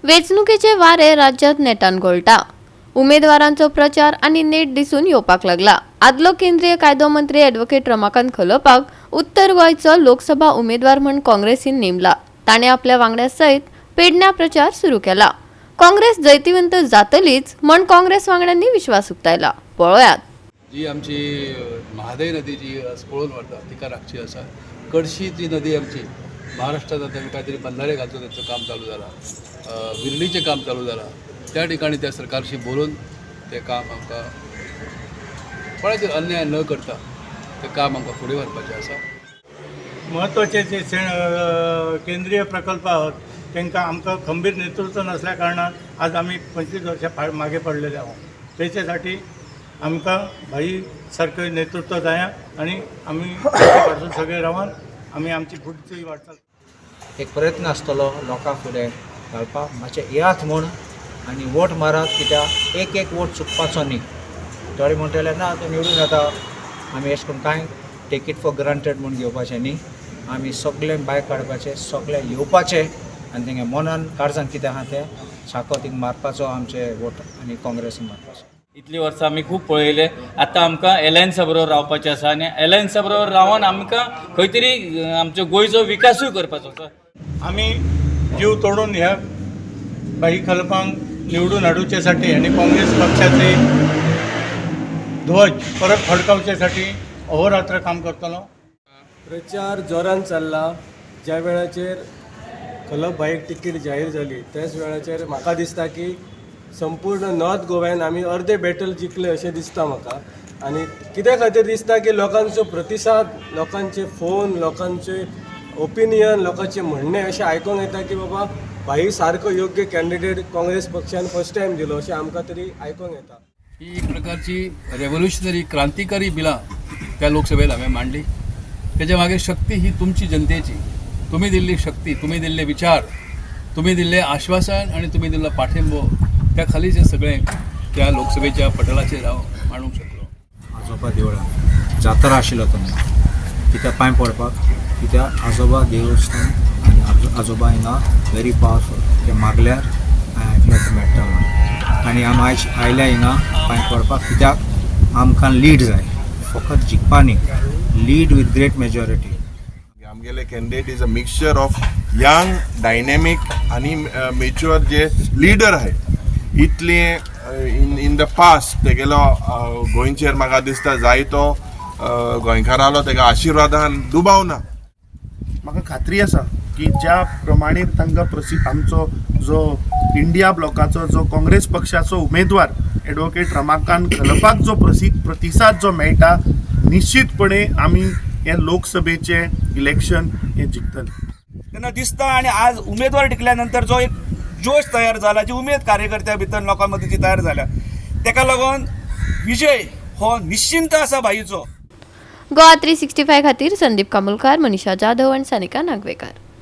वेचणुकीचे वारे राज्यात नेटान घोळटा। उमेदवारांचो प्रचार आणि नेट दिसून येवपाक लागला। आदलो केंद्रीय कायदो मंत्री ॲडव्होकेट रमाकांत खलोपाक उत्तर गोंयचो लोकसभा उमेदवार म्हूण काँग्रेसीन नेमला। ताणे आपल्या वांगड्या सयत पेडण्या प्रचार सुरू केला। काँग्रेस जैतिवंत जातलीच म्हण काँग्रेस वांगड्यांनी विश्वास उक्तायला। पळोवयात जी आमची महादाई नदी जी पळून वता तिका राखची आसा। कडशी जी नदी आमची महाराष्ट्रात आता काहीतरी बंधारे घालतो त्याचं काम चालू झालं, विरलीचे काम चालू झालं। त्या ठिकाणी त्या सरकारशी बोलून ते काम आमकां कोणाचेर अन्याय न करता ते काम आमकां फुडें व्हरपाचें आसा। महत्त्वाचे जे केंद्रीय प्रकल्प आहोत त्यांना आमचं खंबीर नेतृत्व नसल्या कारणान आज आम्ही 25 वर्षां मागे पडलेले आहोत। त्याच्यासाठी आमकां भाई सारखं नेतृत्व जाया आणि आम्ही पासून सगळे रावन आम्ही आमची पुढची वाटचाल एक प्रयत्न आसतलो लोकां फुडें घालपाक। मातशें येयात म्हूण आनी वोट मारात, कित्याक एक वोट चुकपाचो न्ही। थोडे म्हणटले ना तूं निवडून येता, आमी अशें करून कांय टेक इट फॉर ग्रांटेड म्हूण घेवपाचें न्ही। आमी सगळें भायर काडपाचें, सगळें येवपाचें आनी तेंगे मनान काळजान कितें आहा तें साको थिंग मारपाचो, आमचे वोट आनी काँग्रेसीक मारपाचो। इतली वर्सां आमी खूब पळयले। आतां आमकां एलायन्सा बरोबर रावपाचें आसा आनी एलायन्सा बरोबर रावन आमकां खंय तरी आमचो गोंयचो विकासूय करपाचो आसा। आम्ही जीव तोडून ह्या भाई खलपांक निवडून हाडूच्यासाठी आणि काँग्रेस पक्षाचे ध्वज परत फडकावच्यासाठी अहोरात्र काम करतलो। प्रचार जोरान चल्ला। ज्या वेळाचेर खलप भाईक तिकीट जाहीर जाली त्याच वेळाचेर म्हाका दिसता की संपूर्ण नॉर्थ गोव्यान आमी अर्दे बॅटल जिखले अशें दिसता म्हाका। आनी कित्या खातीर दिसता की लोकांचो प्रतिसाद, लोकांचे फोन, लोकांचे ओपिनियन, लोकांचे म्हणणे अशें आयकूंक येता की बाबा भाई सारको योग्य कॅन्डिडेट काँग्रेस पक्षान फर्स्ट टायम दिलो अशें आमकां तरी आयकूंक येता। ही एक प्रकारची रेव्होल्युशनरी क्रांतिकारी बिलां त्या लोकसभेत हांवें मांडली। त्याच्या मागे शक्ती ही तुमची जनतेची, तुम्ही दिल्ली शक्ती, तुम्ही दिल्ले विचार, तुम्ही दिल्ले आश्वासन आणि तुम्ही दिल्लो पाठिंबो, त्या खालीच हे सगळें त्या लोकसभेच्या पटलाचेर हांव मांडूंक शकलो। आजोबा देवळान जात्रा आशिल्लो तेन्ना कित्याक पांय पडपाक, कित्याक आजोबा देवस्थान आनी आजोबा हिंगा व्हेरी पावरफूल। ते मागल्यार आयकल्यार ते मेळटा म्हणून। आनी आमी आयज आयल्या हिंगा पांय पडपाक, कित्याक आमकां लीड जाय, फकत जिखपा न्ही, लीड विथ ग्रेट मेजॉरिटी। आमगेले candidate is a mixture of young, dynamic आणि मेच्युअर जे लीडर आहे। इतले इन द पास्ट तेगेलो गोंयचेर म्हाका दिसता जायतो गोंयकारालो तेका आशिर्वादान दुबावना। म्हाका खात्री आसा की ज्या प्रमाणे तांकां आमचो जो इंडिया ब्लॉकाचो जो काँग्रेस पक्षाचो उमेदवार ॲडव्होकेट रमाकांत खलपाक जो प्रतिसाद जो मेळटा, निश्चितपणे आमी हे लोकसभेचे इलेक्शन हे जिखतले तेन्ना दिसता। आणि आज उमेदवार टिकल्यानंतर जो एक जोश तयार जाला, जी उमेद कार्यकर्त्यां भितर लोकां मदीं जी तयार जाल्या, तेका लागून विजय हो निश्चिंत आसा भाईचो। गोवा 365 खातीर संदीप कामुलकार, मनीषा जाधव आणि सानिका नागवेकर।